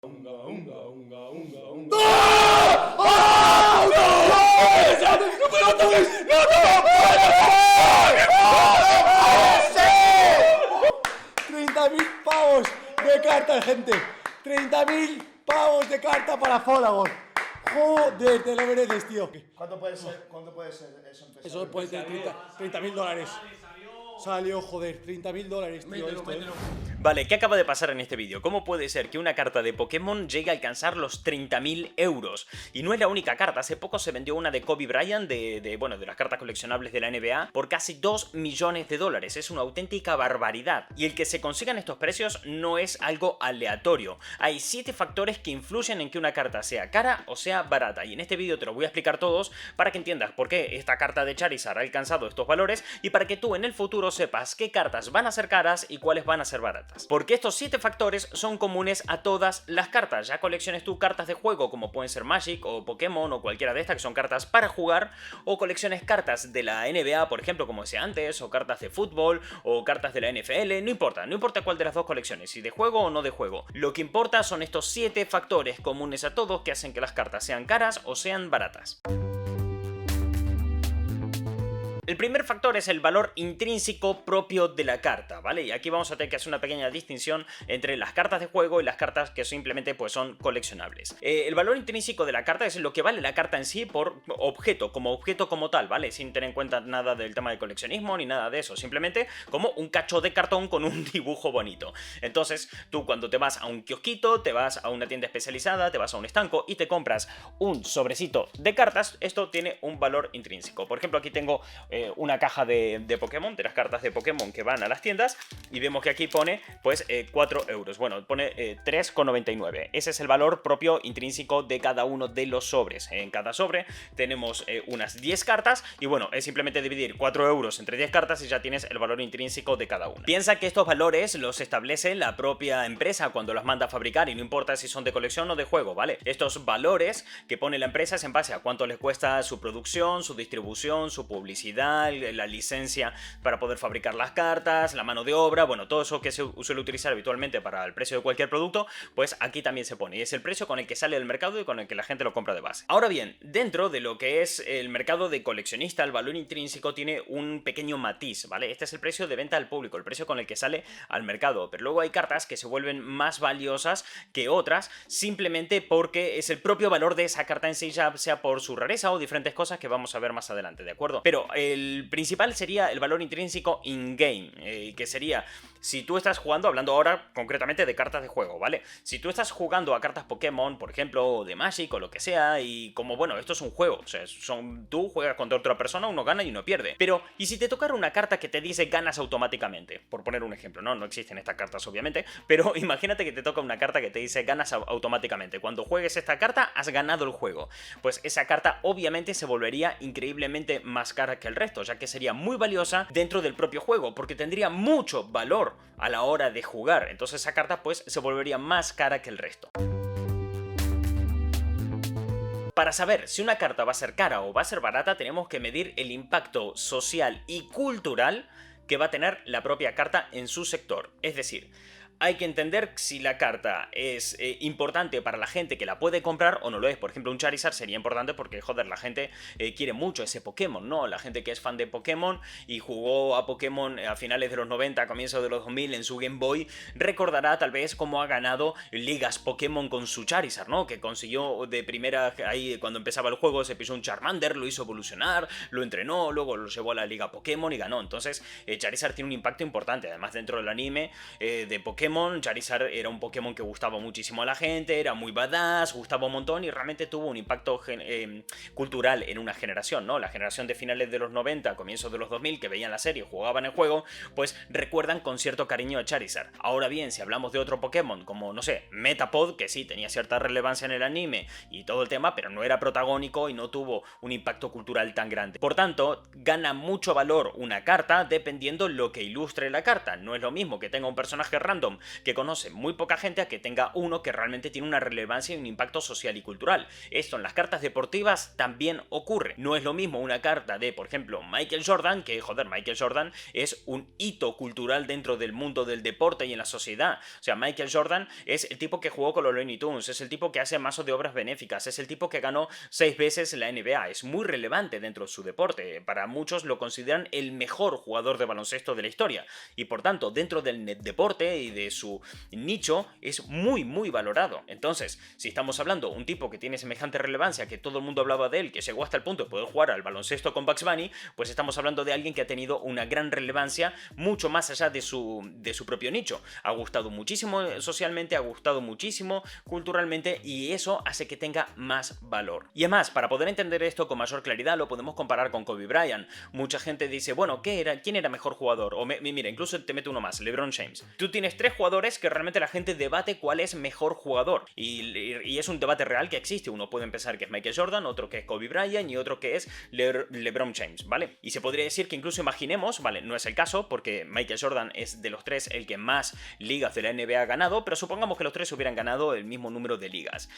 Unga, unga, unga, unga, unga. ¡No! ¡Oh! ¡No! ¡No puedo tocar! ¡No! 30.000 pavos de carta, gente. 30.000 pavos de carta para Folagon. Joder, te lo mereces, tío. ¿Cuánto puede ser eso en pesos? Eso puede ser 30.000 dólares. Salió, joder, 30.000 dólares, tío. Mételo. Vale, ¿qué acaba de pasar en este vídeo? ¿Cómo puede ser que una carta de Pokémon llegue a alcanzar los 30.000 euros? Y no es la única carta, hace poco se vendió una de Kobe Bryant, de las cartas coleccionables de la NBA, por casi 2 millones de dólares. Es una auténtica barbaridad. Y el que se consigan estos precios no es algo aleatorio. Hay 7 factores que influyen en que una carta sea cara o sea barata. Y en este vídeo te lo voy a explicar todos para que entiendas por qué esta carta de Charizard ha alcanzado estos valores y para que tú en el futuro sepas qué cartas van a ser caras y cuáles van a ser baratas. Porque estos 7 factores son comunes a todas las cartas. Ya colecciones tú cartas de juego como pueden ser Magic o Pokémon o cualquiera de estas que son cartas para jugar, o colecciones cartas de la NBA, por ejemplo, como decía antes, o cartas de fútbol o cartas de la NFL, no importa cuál de las dos colecciones, si de juego o no de juego. Lo que importa son estos 7 factores comunes a todos que hacen que las cartas sean caras o sean baratas. El primer factor es el valor intrínseco propio de la carta, ¿vale? Y aquí vamos a tener que hacer una pequeña distinción entre las cartas de juego y las cartas que simplemente pues, son coleccionables. El valor intrínseco de la carta es lo que vale la carta en sí por objeto como tal, ¿vale? Sin tener en cuenta nada del tema de coleccionismo ni nada de eso, simplemente como un cacho de cartón con un dibujo bonito. Entonces, tú cuando te vas a un kiosquito, te vas a una tienda especializada, te vas a un estanco y te compras un sobrecito de cartas, esto tiene un valor intrínseco. Por ejemplo, aquí tengo una caja de Pokémon, de las cartas de Pokémon que van a las tiendas, y vemos que aquí pone pues 4 euros, bueno, pone 3,99. Ese es el valor propio intrínseco de cada uno de los sobres. En cada sobre tenemos unas 10 cartas y bueno, es simplemente dividir 4 euros entre 10 cartas y ya tienes el valor intrínseco de cada una. Piensa que estos valores los establece la propia empresa cuando las manda a fabricar y no importa si son de colección o de juego, ¿vale? Estos valores que pone la empresa es en base a cuánto les cuesta su producción, su distribución, su publicidad, la licencia para poder fabricar las cartas, la mano de obra, bueno, todo eso que se suele utilizar habitualmente para el precio de cualquier producto, pues aquí también se pone. Y es el precio con el que sale del mercado y con el que la gente lo compra de base. Ahora bien, dentro de lo que es el mercado de coleccionista, el valor intrínseco tiene un pequeño matiz, ¿vale? Este es el precio de venta al público, el precio con el que sale al mercado. Pero luego hay cartas que se vuelven más valiosas que otras, simplemente porque es el propio valor de esa carta en sí, ya sea por su rareza o diferentes cosas que vamos a ver más adelante, ¿de acuerdo? Pero el principal sería el valor intrínseco in-game, que sería, si tú estás jugando, hablando ahora concretamente de cartas de juego, ¿vale? Si tú estás jugando a cartas Pokémon, por ejemplo, o de Magic o lo que sea, y como, bueno, esto es un juego, o sea, tú juegas contra otra persona, uno gana y uno pierde. Pero, ¿y si te tocara una carta que te dice ganas automáticamente? Por poner un ejemplo, ¿no? No existen estas cartas, obviamente, pero imagínate que te toca una carta que te dice ganas automáticamente. Cuando juegues esta carta, has ganado el juego. Pues esa carta obviamente se volvería increíblemente más cara que el resto, ya que sería muy valiosa dentro del propio juego, porque tendría mucho valor a la hora de jugar. Entonces esa carta pues se volvería más cara que el resto. Para saber si una carta va a ser cara o va a ser barata, tenemos que medir el impacto social y cultural que va a tener la propia carta en su sector. Es decir, hay que entender si la carta es importante para la gente que la puede comprar o no lo es. Por ejemplo, un Charizard sería importante porque, joder, la gente quiere mucho ese Pokémon, ¿no? La gente que es fan de Pokémon y jugó a Pokémon a finales de los 90, a comienzos de los 2000 en su Game Boy, recordará tal vez cómo ha ganado ligas Pokémon con su Charizard, ¿no? Que consiguió de primera, ahí cuando empezaba el juego, se pisó un Charmander, lo hizo evolucionar, lo entrenó, luego lo llevó a la liga Pokémon y ganó. Entonces, Charizard tiene un impacto importante. Además, dentro del anime de Pokémon, Charizard era un Pokémon que gustaba muchísimo a la gente, era muy badass, gustaba un montón y realmente tuvo un impacto cultural en una generación, ¿no? La generación de finales de los 90, comienzos de los 2000, que veían la serie, jugaban el juego, pues recuerdan con cierto cariño a Charizard. Ahora bien, si hablamos de otro Pokémon, como, no sé, Metapod, que sí tenía cierta relevancia en el anime y todo el tema, pero no era protagónico y no tuvo un impacto cultural tan grande. Por tanto, gana mucho valor una carta dependiendo lo que ilustre la carta. No es lo mismo que tenga un personaje random que conoce muy poca gente a que tenga uno que realmente tiene una relevancia y un impacto social y cultural. Esto en las cartas deportivas también ocurre. No es lo mismo una carta de, por ejemplo, Michael Jordan, que joder, Michael Jordan es un hito cultural dentro del mundo del deporte y en la sociedad. O sea, Michael Jordan es el tipo que jugó con los Looney Tunes, es el tipo que hace mazo de obras benéficas, es el tipo que ganó 6 veces la NBA, es muy relevante dentro de su deporte. Para muchos lo consideran el mejor jugador de baloncesto de la historia y por tanto dentro del deporte y de su nicho es muy valorado. Entonces, si estamos hablando de un tipo que tiene semejante relevancia, que todo el mundo hablaba de él, que llegó hasta el punto de poder jugar al baloncesto con Bugs Bunny, pues estamos hablando de alguien que ha tenido una gran relevancia mucho más allá de su propio nicho. Ha gustado muchísimo socialmente, ha gustado muchísimo culturalmente y eso hace que tenga más valor. Y además, para poder entender esto con mayor claridad, lo podemos comparar con Kobe Bryant. Mucha gente dice, bueno, ¿quién era mejor jugador? O mira, incluso te meto uno más, LeBron James. Tú tienes 3 jugadores que realmente la gente debate cuál es mejor jugador. Y es un debate real que existe. Uno puede empezar que es Michael Jordan, otro que es Kobe Bryant y otro que es LeBron James, ¿vale? Y se podría decir que incluso imaginemos, ¿vale? No es el caso porque Michael Jordan es de los 3 el que más ligas de la NBA ha ganado, pero supongamos que los 3 hubieran ganado el mismo número de ligas.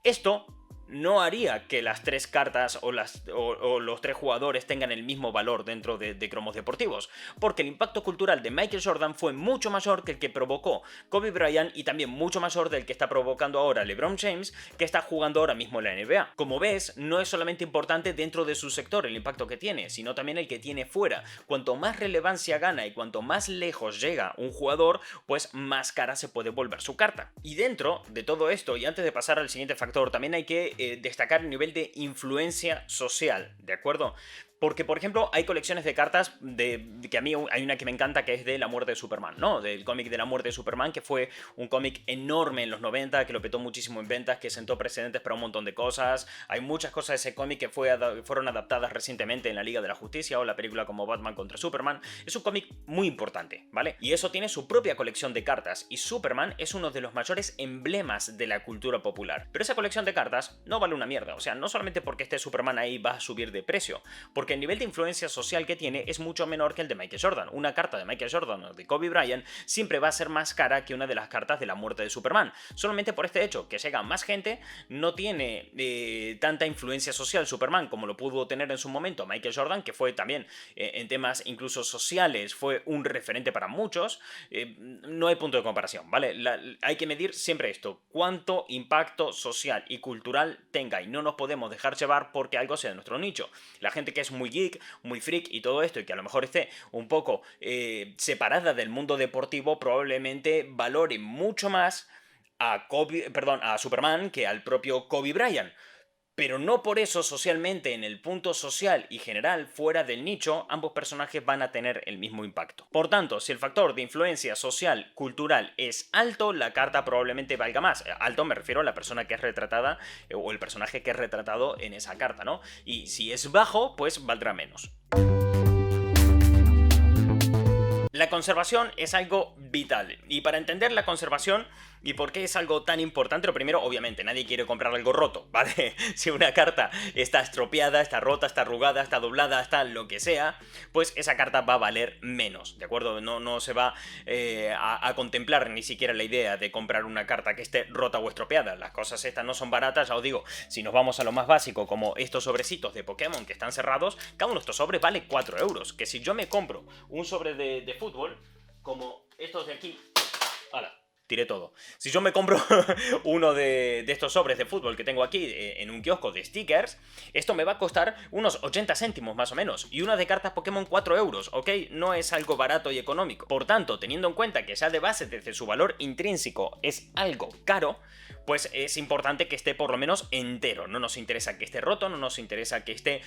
Esto no haría que las 3 cartas o los 3 jugadores tengan el mismo valor dentro de cromos deportivos, porque el impacto cultural de Michael Jordan fue mucho mayor que el que provocó Kobe Bryant y también mucho mayor del que está provocando ahora LeBron James, que está jugando ahora mismo en la NBA. Como ves, no es solamente importante dentro de su sector el impacto que tiene, sino también el que tiene fuera. Cuanto más relevancia gana y cuanto más lejos llega un jugador, pues más cara se puede volver su carta. Y dentro de todo esto, y antes de pasar al siguiente factor, también hay que destacar el nivel de influencia social, ¿de acuerdo? Porque, por ejemplo, hay colecciones de cartas que a mí hay una que me encanta, que es de La Muerte de Superman, ¿no? Del cómic de La Muerte de Superman, que fue un cómic enorme en los 90, que lo petó muchísimo en ventas, que sentó precedentes para un montón de cosas. Hay muchas cosas de ese cómic que fueron adaptadas recientemente en la Liga de la Justicia o la película como Batman contra Superman. Es un cómic muy importante, ¿vale? Y eso tiene su propia colección de cartas, y Superman es uno de los mayores emblemas de la cultura popular. Pero esa colección de cartas no vale una mierda, o sea, no solamente porque esté Superman ahí va a subir de precio, porque el nivel de influencia social que tiene es mucho menor que el de Michael Jordan. Una carta de Michael Jordan o de Kobe Bryant siempre va a ser más cara que una de las cartas de La Muerte de Superman, solamente por este hecho, que llega más gente. No tiene tanta influencia social Superman como lo pudo tener en su momento Michael Jordan, que fue también en temas incluso sociales, fue un referente para muchos. No hay punto de comparación, ¿vale? Hay que medir siempre esto, cuánto impacto social y cultural tenga, y no nos podemos dejar llevar porque algo sea de nuestro nicho. La gente que es muy geek, muy freak y todo esto, y que a lo mejor esté un poco separada del mundo deportivo, probablemente valore mucho más a Superman que al propio Kobe Bryant. Pero no por eso socialmente, en el punto social y general fuera del nicho, ambos personajes van a tener el mismo impacto. Por tanto, si el factor de influencia social, cultural es alto, la carta probablemente valga más. Alto me refiero a la persona que es retratada o el personaje que es retratado en esa carta, ¿no? Y si es bajo, pues valdrá menos. La conservación es algo vital, y para entender la conservación y por qué es algo tan importante, lo primero, obviamente, nadie quiere comprar algo roto, ¿vale? Si una carta está estropeada, está rota, está arrugada, está doblada, está lo que sea, pues esa carta va a valer menos, ¿de acuerdo? No se va a contemplar ni siquiera la idea de comprar una carta que esté rota o estropeada. Las cosas estas no son baratas, ya os digo. Si nos vamos a lo más básico, como estos sobrecitos de Pokémon que están cerrados, cada uno de estos sobres vale 4 euros, que si yo me compro un sobre de fútbol, como estos de aquí, ¡hala! Tiré todo. Si yo me compro uno de estos sobres de fútbol que tengo aquí en un kiosco de stickers, esto me va a costar unos 80 céntimos más o menos. Y una de cartas Pokémon 4 euros, ¿ok? No es algo barato y económico. Por tanto, teniendo en cuenta que ya de base desde su valor intrínseco es algo caro, pues es importante que esté por lo menos entero. No nos interesa que esté roto, no nos interesa que esté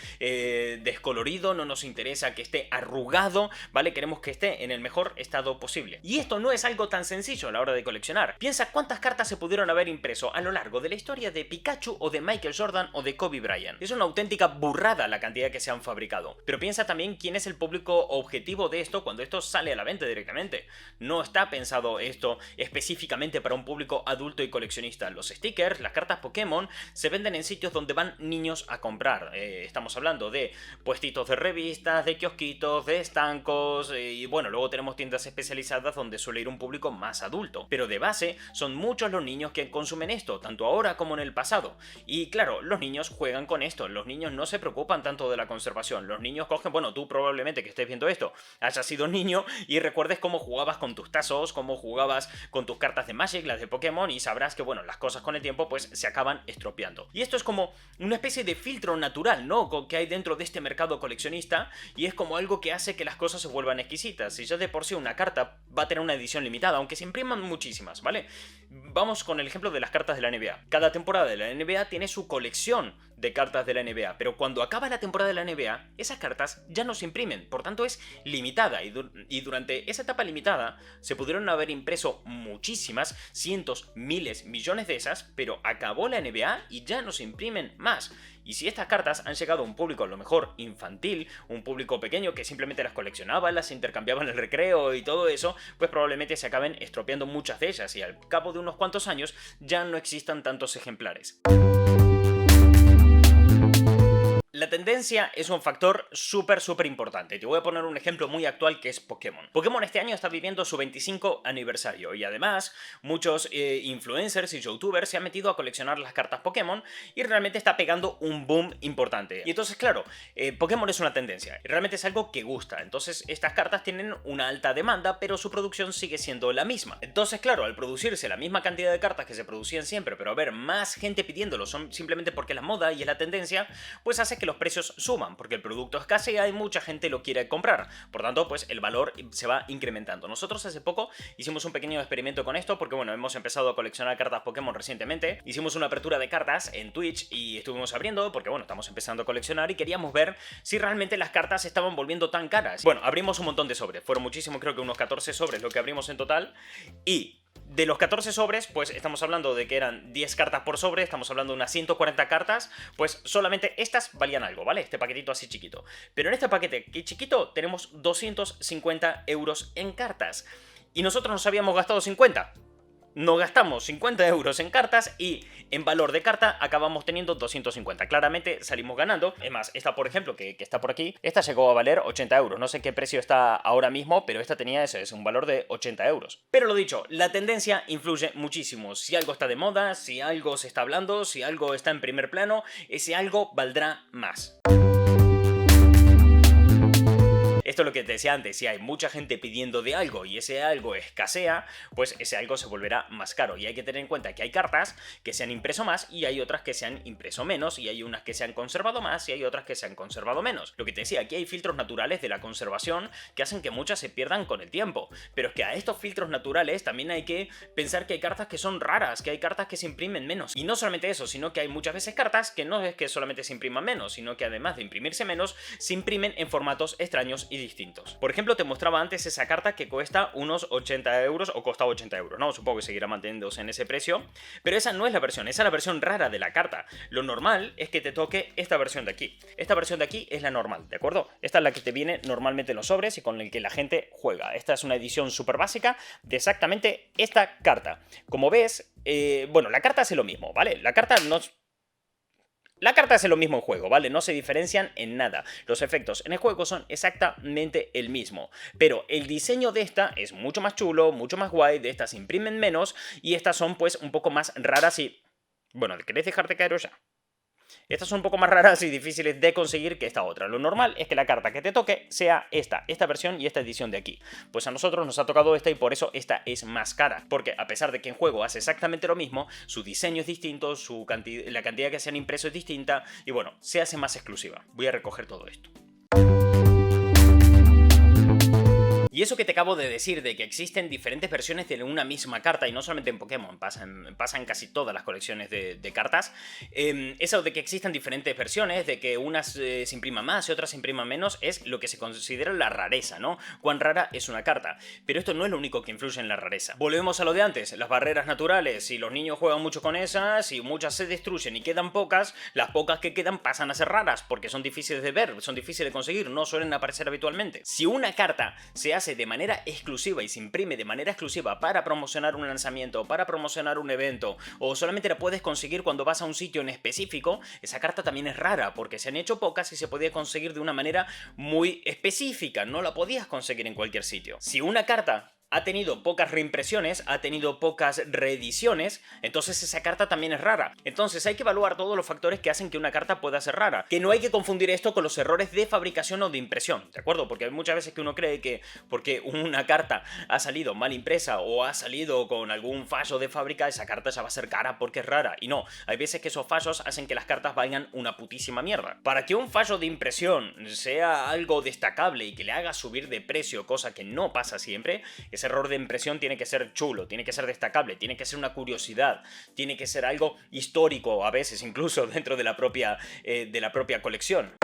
descolorido, no nos interesa que esté arrugado, ¿vale? Queremos que esté en el mejor estado posible. Y esto no es algo tan sencillo a la hora de coleccionar. Piensa cuántas cartas se pudieron haber impreso a lo largo de la historia de Pikachu o de Michael Jordan o de Kobe Bryant. Es una auténtica burrada la cantidad que se han fabricado. Pero piensa también quién es el público objetivo de esto cuando esto sale a la venta directamente. No está pensado esto específicamente para un público adulto y coleccionista. sea, los stickers, las cartas Pokémon, se venden en sitios donde van niños a comprar. Estamos hablando de puestitos de revistas, de kiosquitos, de estancos, y bueno, luego tenemos tiendas especializadas donde suele ir un público más adulto. Pero de base, son muchos los niños que consumen esto, tanto ahora como en el pasado. Y claro, los niños juegan con esto, los niños no se preocupan tanto de la conservación, los niños cogen, bueno, tú probablemente que estés viendo esto, hayas sido niño y recuerdes cómo jugabas con tus tazos, cómo jugabas con tus cartas de Magic, las de Pokémon, y sabrás que, bueno, las cosas con el tiempo pues se acaban estropeando. Y esto es como una especie de filtro natural, ¿no?, que hay dentro de este mercado coleccionista, y es como algo que hace que las cosas se vuelvan exquisitas. Si ya de por sí una carta va a tener una edición limitada, aunque se impriman muchísimas, ¿vale? Vamos con el ejemplo de las cartas de la NBA. Cada temporada de la NBA tiene su colección de cartas de la NBA, pero cuando acaba la temporada de la NBA, esas cartas ya no se imprimen, por tanto es limitada, y durante esa etapa limitada se pudieron haber impreso muchísimas, cientos, miles, millones de esas, pero acabó la NBA y ya no se imprimen más. Y si estas cartas han llegado a un público a lo mejor infantil, un público pequeño que simplemente las coleccionaba, las intercambiaba en el recreo y todo eso, pues probablemente se acaben estropeando muchas de ellas y al cabo de unos cuantos años ya no existan tantos ejemplares. La tendencia es un factor súper importante. Te voy a poner un ejemplo muy actual que es Pokémon. Pokémon este año está viviendo su 25 aniversario y además muchos influencers y youtubers se han metido a coleccionar las cartas Pokémon y realmente está pegando un boom importante. Y entonces, claro, Pokémon es una tendencia, realmente es algo que gusta. Entonces estas cartas tienen una alta demanda, pero su producción sigue siendo la misma. Entonces, claro, al producirse la misma cantidad de cartas que se producían siempre, pero haber más gente pidiéndolo simplemente porque es la moda y es la tendencia, pues hace que los precios suman, porque el producto escasea y mucha gente lo quiere comprar. Por tanto, pues el valor se va incrementando. Nosotros hace poco hicimos un pequeño experimento con esto, porque bueno, hemos empezado a coleccionar cartas Pokémon recientemente. Hicimos una apertura de cartas en Twitch y estuvimos abriendo, porque bueno, estamos empezando a coleccionar y queríamos ver si realmente las cartas se estaban volviendo tan caras. Bueno, abrimos un montón de sobres, fueron muchísimos, creo que unos 14 sobres lo que abrimos en total, y de los 14 sobres, pues estamos hablando de que eran 10 cartas por sobre, estamos hablando de unas 140 cartas, pues solamente estas valían algo, ¿vale? Este paquetito así chiquito. Pero en este paquete que chiquito tenemos 250 euros en cartas. Y nosotros nos habíamos gastado 50. Nos gastamos 50 euros en cartas y en valor de carta acabamos teniendo 250. Claramente salimos ganando. Es más, esta por ejemplo, que está por aquí, esta llegó a valer 80 euros. No sé qué precio está ahora mismo, pero esta tenía ese, es un valor de 80 euros. Pero lo dicho, la tendencia influye muchísimo. Si algo está de moda, si algo se está hablando, si algo está en primer plano, ese algo valdrá más. Esto es lo que te decía antes, si hay mucha gente pidiendo de algo y ese algo escasea, pues ese algo se volverá más caro. Y hay que tener en cuenta que hay cartas que se han impreso más y hay otras que se han impreso menos, y hay unas que se han conservado más y hay otras que se han conservado menos. Lo que te decía, aquí hay filtros naturales de la conservación que hacen que muchas se pierdan con el tiempo. Pero es que a estos filtros naturales también hay que pensar que hay cartas que son raras, que hay cartas que se imprimen menos. Y no solamente eso, sino que hay muchas veces cartas que no es que solamente se impriman menos, sino que además de imprimirse menos, se imprimen en formatos extraños y distintos. Por ejemplo, te mostraba antes esa carta que cuesta unos 80 euros, o costaba 80 euros, ¿no? Supongo que seguirá manteniéndose en ese precio, pero esa no es la versión, esa es la versión rara de la carta. Lo normal es que te toque esta versión de aquí. Esta versión de aquí es la normal, ¿de acuerdo? Esta es la que te viene normalmente en los sobres y con el que la gente juega. Esta es una edición súper básica de exactamente esta carta. Como ves, bueno, la carta hace lo mismo, ¿vale? La carta hace lo mismo en juego, ¿vale? No se diferencian en nada. Los efectos en el juego son exactamente el mismo. Pero el diseño de esta es mucho más chulo, mucho más guay. De estas se imprimen menos y estas son pues un poco más raras y... Bueno, ¿queréis dejarte caeros ya? Estas son un poco más raras y difíciles de conseguir que esta otra. Lo normal es que la carta que te toque sea esta versión y esta edición de aquí. Pues a nosotros nos ha tocado esta y por eso esta es más cara. Porque a pesar de que en juego hace exactamente lo mismo, su diseño es distinto, la cantidad que se han impreso es distinta y bueno, se hace más exclusiva. Voy a recoger todo esto. Y eso que te acabo de decir, de que existen diferentes versiones de una misma carta, y no solamente en Pokémon, pasa en casi todas las colecciones de cartas, eso de que existan diferentes versiones, de que unas se impriman más y otras se impriman menos, es lo que se considera la rareza, ¿no? Cuán rara es una carta. Pero esto no es lo único que influye en la rareza. Volvemos a lo de antes, las barreras naturales. Si los niños juegan mucho con esas, y muchas se destruyen y quedan pocas, las pocas que quedan pasan a ser raras, porque son difíciles de ver, son difíciles de conseguir, no suelen aparecer habitualmente. Si una carta se hace hace de manera exclusiva y se imprime de manera exclusiva para promocionar un lanzamiento, para promocionar un evento, o solamente la puedes conseguir cuando vas a un sitio en específico, esa carta también es rara, porque se han hecho pocas y se podía conseguir de una manera muy específica, no la podías conseguir en cualquier sitio. Si una carta ha tenido pocas reimpresiones, ha tenido pocas reediciones, entonces esa carta también es rara. Entonces hay que evaluar todos los factores que hacen que una carta pueda ser rara. Que no hay que confundir esto con los errores de fabricación o de impresión, ¿de acuerdo? Porque hay muchas veces que uno cree que porque una carta ha salido mal impresa o ha salido con algún fallo de fábrica, esa carta ya va a ser cara porque es rara. Y no, hay veces que esos fallos hacen que las cartas valgan una putísima mierda. Para que un fallo de impresión sea algo destacable y que le haga subir de precio, cosa que no pasa siempre, ese error de impresión tiene que ser chulo, tiene que ser destacable, tiene que ser una curiosidad, tiene que ser algo histórico, a veces incluso dentro de la propia colección.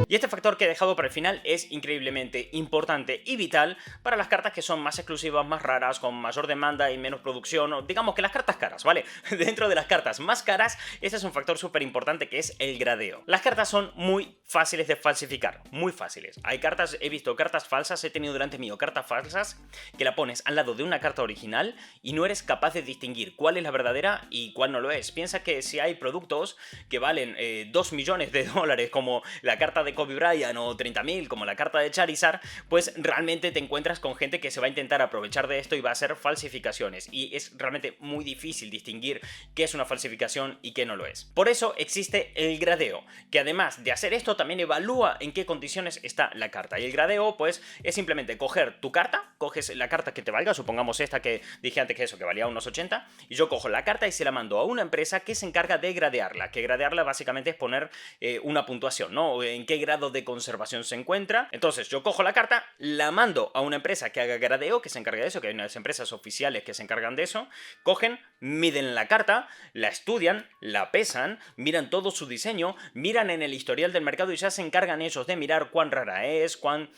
Y este factor que he dejado para el final es increíblemente importante y vital para las cartas que son más exclusivas, más raras, con mayor demanda y menos producción, o digamos que las cartas caras, ¿vale? Dentro de las cartas más caras, este es un factor súper importante que es el gradeo. Las cartas son muy fáciles de falsificar, muy fáciles. Hay cartas, he visto cartas falsas, he tenido delante mío cartas falsas que la pones al lado de una carta original y no eres capaz de distinguir cuál es la verdadera y cuál no lo es. Piensa que si hay productos que valen 2 millones de dólares como la carta de Kobe Bryant o 30.000 como la carta de Charizard, pues realmente te encuentras con gente que se va a intentar aprovechar de esto y va a hacer falsificaciones, y es realmente muy difícil distinguir qué es una falsificación y qué no lo es. Por eso existe el gradeo, que además de hacer esto también evalúa en qué condiciones está la carta, y el gradeo pues es simplemente coger tu carta, coges la carta que te valga, supongamos esta que dije antes que valía unos 80, y yo cojo la carta y se la mando a una empresa que se encarga de gradearla, que gradearla básicamente es poner una puntuación, ¿no? En qué grado de conservación se encuentra. Entonces yo cojo la carta, la mando a una empresa que haga gradeo, que se encargue de eso, que hay unas empresas oficiales que se encargan de eso, cogen, miden la carta, la estudian, la pesan, miran todo su diseño, miran en el historial del mercado y ya se encargan ellos de mirar cuán rara es, cuán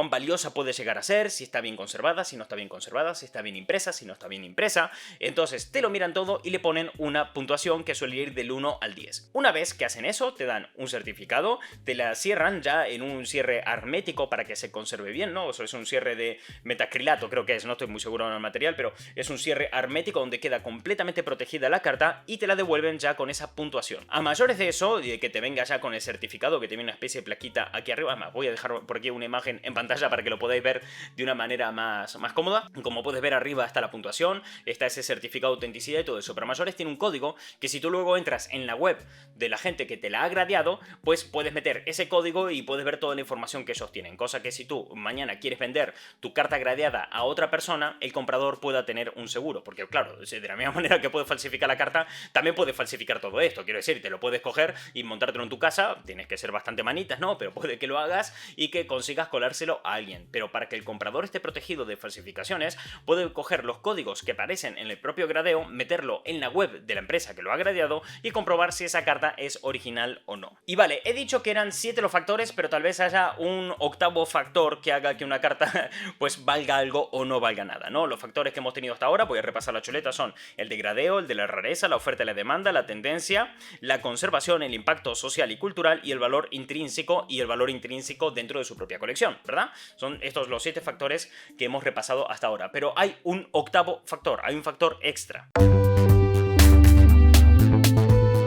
valiosa puede llegar a ser, si está bien conservada, si no está bien conservada, si está bien impresa, si no está bien impresa. Entonces te lo miran todo y le ponen una puntuación que suele ir del 1 al 10. Una vez que hacen eso, te dan un certificado, te la cierran ya en un cierre hermético para que se conserve bien, ¿no? Eso es un cierre de metacrilato, creo que es, no estoy muy seguro en el material, pero es un cierre hermético donde queda completamente protegida la carta y te la devuelven ya con esa puntuación. A mayores de eso, de que te venga ya con el certificado, que tiene una especie de plaquita aquí arriba, además voy a dejar por aquí una imagen en pantalla para que lo podáis ver de una manera más cómoda. Como puedes ver, arriba está la puntuación, está ese certificado de autenticidad y todo eso, pero a mayores tiene un código que si tú luego entras en la web de la gente que te la ha gradeado, pues puedes meter ese código y puedes ver toda la información que ellos tienen, cosa que si tú mañana quieres vender tu carta gradeada a otra persona, el comprador pueda tener un seguro, porque claro, de la misma manera que puedes falsificar la carta, también puedes falsificar todo esto, quiero decir, te lo puedes coger y montártelo en tu casa, tienes que ser bastante manitas, ¿no? Pero puede que lo hagas y que consigas colárselo a alguien, pero para que el comprador esté protegido de falsificaciones, puede coger los códigos que aparecen en el propio gradeo, meterlo en la web de la empresa que lo ha gradeado y comprobar si esa carta es original o no. Y vale, he dicho que eran 7 los factores, pero tal vez haya un octavo factor que haga que una carta pues valga algo o no valga nada, ¿no? Los factores que hemos tenido hasta ahora, voy a repasar la chuleta, son el de gradeo, el de la rareza, la oferta y la demanda, la tendencia, la conservación, el impacto social y cultural y el valor intrínseco dentro de su propia colección, ¿verdad? Son estos los 7 factores que hemos repasado hasta ahora, pero hay un octavo factor, hay un factor extra.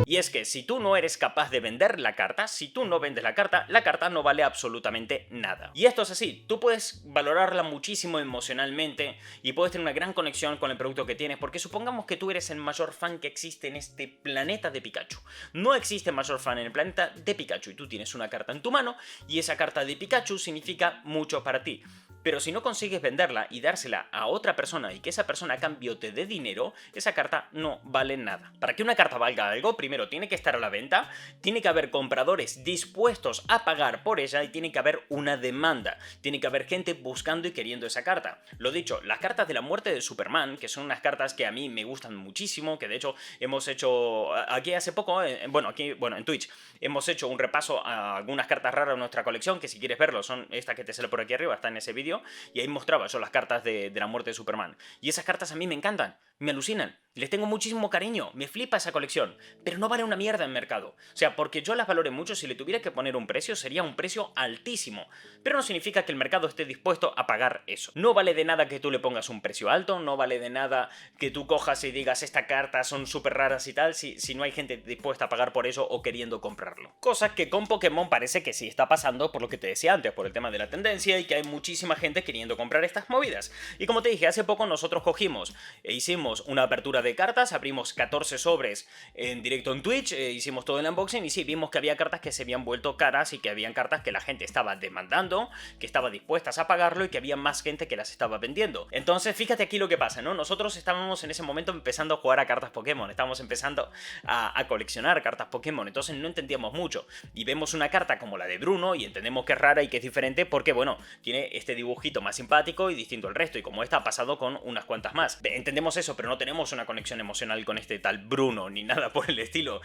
Y es que si tú no eres capaz de vender la carta, si tú no vendes la carta no vale absolutamente nada. Y esto es así, tú puedes valorarla muchísimo emocionalmente y puedes tener una gran conexión con el producto que tienes, porque supongamos que tú eres el mayor fan que existe en este planeta de Pikachu. No existe mayor fan en el planeta de Pikachu y tú tienes una carta en tu mano y esa carta de Pikachu significa mucho para ti. Pero si no consigues venderla y dársela a otra persona y que esa persona a cambio te dé dinero, esa carta no vale nada. Para que una carta valga algo, primero tiene que estar a la venta, tiene que haber compradores dispuestos a pagar por ella y tiene que haber una demanda. Tiene que haber gente buscando y queriendo esa carta. Lo dicho, las cartas de la muerte de Superman, que son unas cartas que a mí me gustan muchísimo, que de hecho hemos hecho aquí hace poco, en Twitch, hemos hecho un repaso a algunas cartas raras de nuestra colección, que si quieres verlo son esta que te sale por aquí arriba, está en ese vídeo, y ahí mostraba yo las cartas de la muerte de Superman. Y esas cartas a mí me encantan. me alucinan. Les tengo muchísimo cariño, me flipa esa colección, pero no vale una mierda en mercado. O sea, porque yo las valore mucho, si le tuviera que poner un precio, sería un precio altísimo. Pero no significa que el mercado esté dispuesto a pagar eso. No vale de nada que tú le pongas un precio alto, no vale de nada que tú cojas y digas esta carta son súper raras y tal, si no hay gente dispuesta a pagar por eso o queriendo comprarlo. Cosa que con Pokémon parece que sí está pasando, por lo que te decía antes, por el tema de la tendencia y que hay muchísima gente queriendo comprar estas movidas. Y como te dije, hace poco nosotros cogimos e hicimos una apertura de cartas, abrimos 14 sobres en directo en Twitch, hicimos todo el unboxing y sí, vimos que había cartas que se habían vuelto caras y que habían cartas que la gente estaba demandando, que estaba dispuestas a pagarlo y que había más gente que las estaba vendiendo. Entonces, fíjate aquí lo que pasa, ¿no? Nosotros estábamos en ese momento empezando a jugar a cartas Pokémon, estábamos empezando a coleccionar cartas Pokémon, entonces no entendíamos mucho. Y vemos una carta como la de Bruno y entendemos que es rara y que es diferente porque, bueno, tiene este dibujito más simpático y distinto al resto, y como esta ha pasado con unas cuantas más. Entendemos eso, pero no tenemos una conexión emocional con este tal Bruno ni nada por el estilo,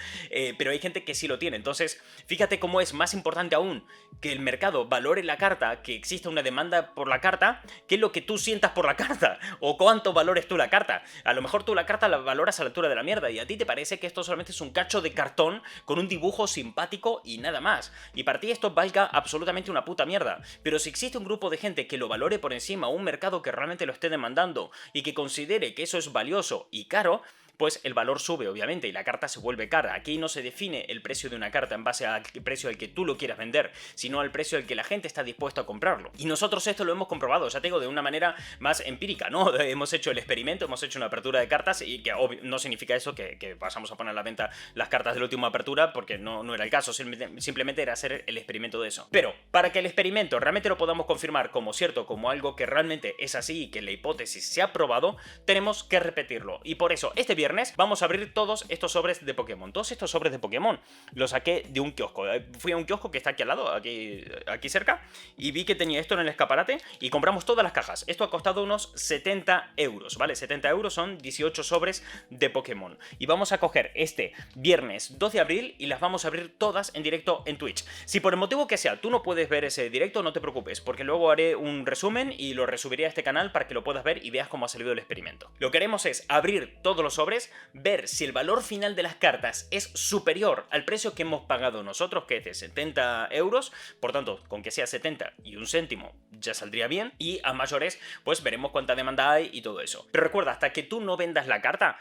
pero hay gente que sí lo tiene. Entonces fíjate cómo es más importante aún que el mercado valore la carta, que exista una demanda por la carta, que lo que tú sientas por la carta o cuánto valores tú la carta. A lo mejor tú la carta la valoras a la altura de la mierda y a ti te parece que esto solamente es un cacho de cartón con un dibujo simpático y nada más, y para ti esto valga absolutamente una puta mierda. Pero si existe un grupo de gente que lo valore por encima, un mercado que realmente lo esté demandando y que considere que eso es valioso y caro, pues el valor sube, obviamente, y la carta se vuelve cara. Aquí no se define el precio de una carta en base al precio al que tú lo quieras vender, sino al precio al que la gente está dispuesta a comprarlo. Y nosotros esto lo hemos comprobado, ya te digo, de una manera más empírica, ¿no? Hemos hecho el experimento, hemos hecho una apertura de cartas y que no significa eso que pasamos a poner a la venta las cartas de la última apertura, porque no era el caso, simplemente era hacer el experimento de eso. Pero para que el experimento realmente lo podamos confirmar como cierto, como algo que realmente es así y que la hipótesis se ha probado, tenemos que repetirlo. Y por eso, este viernes vamos a abrir todos estos sobres de Pokémon. Todos estos sobres de Pokémon los saqué de un kiosco. Fui a un kiosco que está aquí al lado, aquí cerca, y vi que tenía esto en el escaparate y compramos todas las cajas. Esto ha costado unos 70 euros, ¿vale? 70 euros son 18 sobres de Pokémon. Y vamos a coger este viernes 2 de abril y las vamos a abrir todas en directo en Twitch. Si por el motivo que sea tú no puedes ver ese directo, no te preocupes, porque luego haré un resumen y lo resubiré a este canal para que lo puedas ver y veas cómo ha salido el experimento. Lo que haremos es abrir todos los sobres, ver si el valor final de las cartas es superior al precio que hemos pagado nosotros, que es de 70 euros, por tanto, con que sea 70 y un céntimo ya saldría bien, y a mayores, pues veremos cuánta demanda hay y todo eso. Pero recuerda, hasta que tú no vendas la carta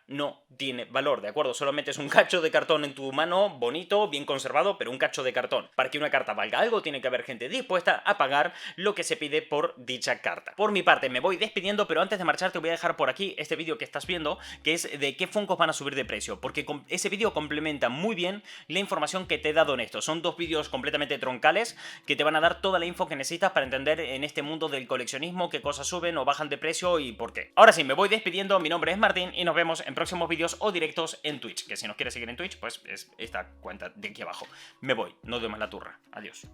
no tiene valor, ¿de acuerdo? Solo metes un cacho de cartón en tu mano, bonito, bien conservado, pero un cacho de cartón. Para que una carta valga algo, tiene que haber gente dispuesta a pagar lo que se pide por dicha carta. Por mi parte, me voy despidiendo, pero antes de marchar te voy a dejar por aquí este vídeo que estás viendo, que es de qué Funkos van a subir de precio, porque ese vídeo complementa muy bien la información que te he dado en esto. Son dos vídeos completamente troncales que te van a dar toda la info que necesitas para entender en este mundo del coleccionismo qué cosas suben o bajan de precio y por qué. Ahora sí, me voy despidiendo, mi nombre es Martín y nos vemos en próximos vídeos o directos en Twitch, que si nos quieres seguir en Twitch, pues es esta cuenta de aquí abajo. Me voy, no doy más la turra. Adiós.